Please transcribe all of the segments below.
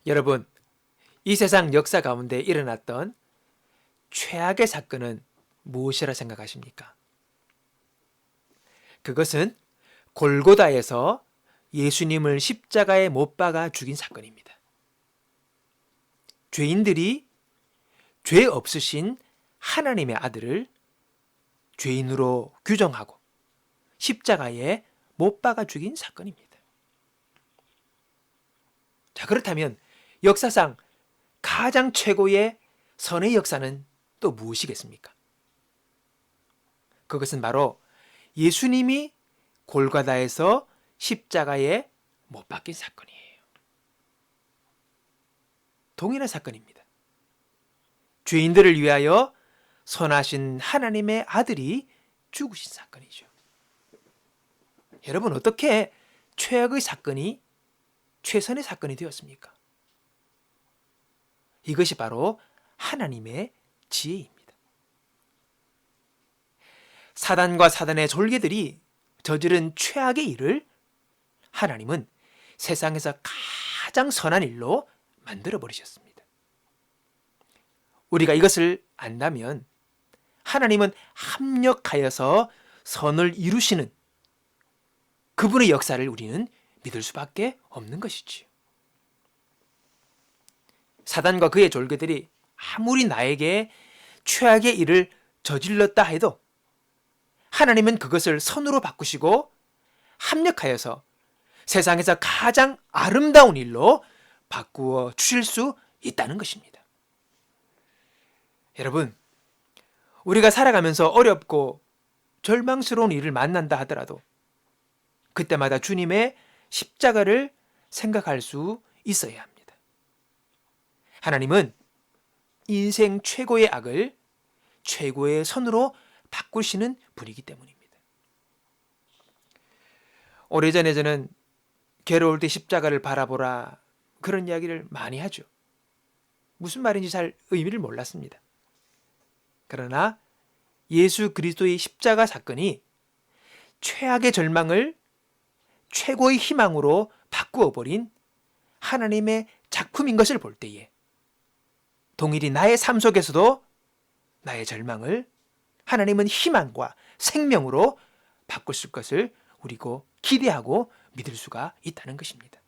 여러분, 이 세상 역사 가운데 일어났던 최악의 사건은 무엇이라 생각하십니까? 그것은 골고다에서 예수님을 십자가에 못 박아 죽인 사건입니다. 죄인들이 죄 없으신 하나님의 아들을 죄인으로 규정하고 십자가에 못 박아 죽인 사건입니다. 자, 그렇다면 역사상 가장 최고의 선의 역사는 또 무엇이겠습니까? 그것은 바로 예수님이 골고다에서 십자가에 못 박힌 사건이에요. 동일한 사건입니다. 죄인들을 위하여 선하신 하나님의 아들이 죽으신 사건이죠. 여러분, 어떻게 최악의 사건이 최선의 사건이 되었습니까? 이것이 바로 하나님의 지혜입니다. 사단과 사단의 졸개들이 저지른 최악의 일을 하나님은 세상에서 가장 선한 일로 만들어 버리셨습니다. 우리가 이것을 안다면 하나님은 합력하여서 선을 이루시는 그분의 역사를 우리는 믿을 수밖에 없는 것이지요. 사단과 그의 졸개들이 아무리 나에게 최악의 일을 저질렀다 해도 하나님은 그것을 선으로 바꾸시고 합력하여서 세상에서 가장 아름다운 일로 바꾸어 주실 수 있다는 것입니다. 여러분, 우리가 살아가면서 어렵고 절망스러운 일을 만난다 하더라도 그때마다 주님의 십자가를 생각할 수 있어야 합니다. 하나님은 인생 최고의 악을 최고의 선으로 바꾸시는 분이기 때문입니다. 오래전에 저는 괴로울 때 십자가를 바라보라 그런 이야기를 많이 하죠. 무슨 말인지 잘 의미를 몰랐습니다. 그러나 예수 그리스도의 십자가 사건이 최악의 절망을 최고의 희망으로 바꾸어 버린 하나님의 작품인 것을 볼 때에 동일히 나의 삶 속에서도 나의 절망을 하나님은 희망과 생명으로 바꾸실 것을 우리고 기대하고 믿을 수가 있다는 것입니다.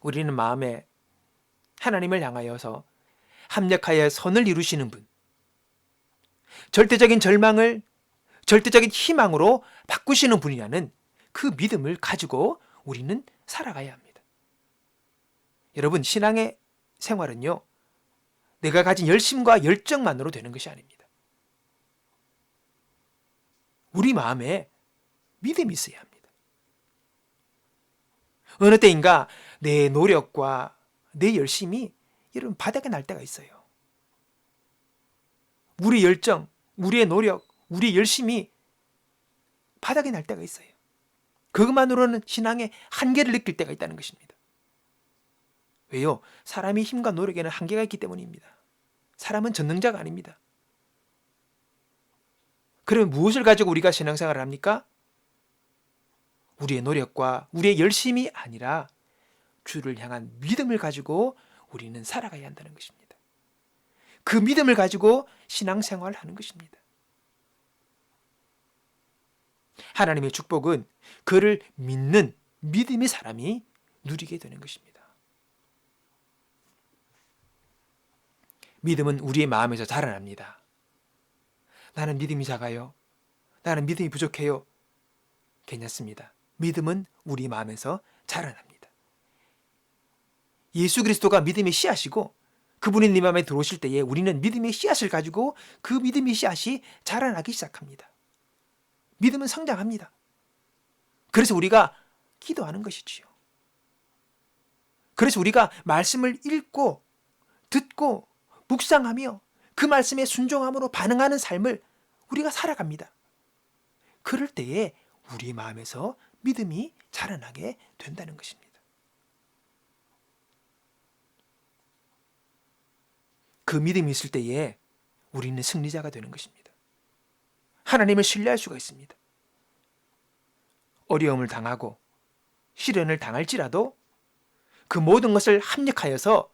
우리는 마음에 하나님을 향하여서 합력하여 선을 이루시는 분, 절대적인 절망을 절대적인 희망으로 바꾸시는 분이라는 그 믿음을 가지고 우리는 살아가야 합니다. 여러분, 신앙의 생활은요, 내가 가진 열심과 열정만으로 되는 것이 아닙니다. 우리 마음에 믿음이 있어야 합니다. 어느 때인가 내 노력과 내 열심이 여러분 바닥에 날 때가 있어요. 우리의 열정, 우리의 노력, 우리의 열심이 바닥에 날 때가 있어요. 그것만으로는 신앙의 한계를 느낄 때가 있다는 것입니다. 왜요? 사람의 힘과 노력에는 한계가 있기 때문입니다. 사람은 전능자가 아닙니다. 그러면 무엇을 가지고 우리가 신앙생활을 합니까? 우리의 노력과 우리의 열심이 아니라 주를 향한 믿음을 가지고 우리는 살아가야 한다는 것입니다. 그 믿음을 가지고 신앙생활을 하는 것입니다. 하나님의 축복은 그를 믿는 믿음의 사람이 누리게 되는 것입니다. 믿음은 우리의 마음에서 자라납니다. 나는 믿음이 작아요. 나는 믿음이 부족해요. 괜찮습니다. 믿음은 우리 마음에서 자라납니다. 예수 그리스도가 믿음의 씨앗이고 그분이 네 마음에 들어오실 때에 우리는 믿음의 씨앗을 가지고 그 믿음의 씨앗이 자라나기 시작합니다. 믿음은 성장합니다. 그래서 우리가 기도하는 것이지요. 그래서 우리가 말씀을 읽고 듣고 묵상하며 그 말씀에 순종함으로 반응하는 삶을 우리가 살아갑니다. 그럴 때에 우리 마음에서 믿음이 자라나게 된다는 것입니다. 그 믿음이 있을 때에 우리는 승리자가 되는 것입니다. 하나님을 신뢰할 수가 있습니다. 어려움을 당하고 시련을 당할지라도 그 모든 것을 합력하여서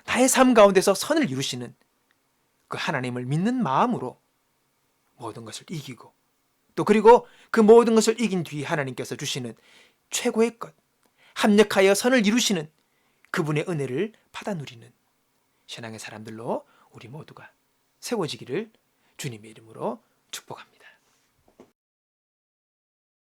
나의 삶 가운데서 선을 이루시는 그 하나님을 믿는 마음으로 모든 것을 이기고, 또 그리고 그 모든 것을 이긴 뒤에 하나님께서 주시는 최고의 것, 합력하여 선을 이루시는 그분의 은혜를 받아 누리는 신앙의 사람들로 우리 모두가 세워지기를 주님의 이름으로 축복합니다.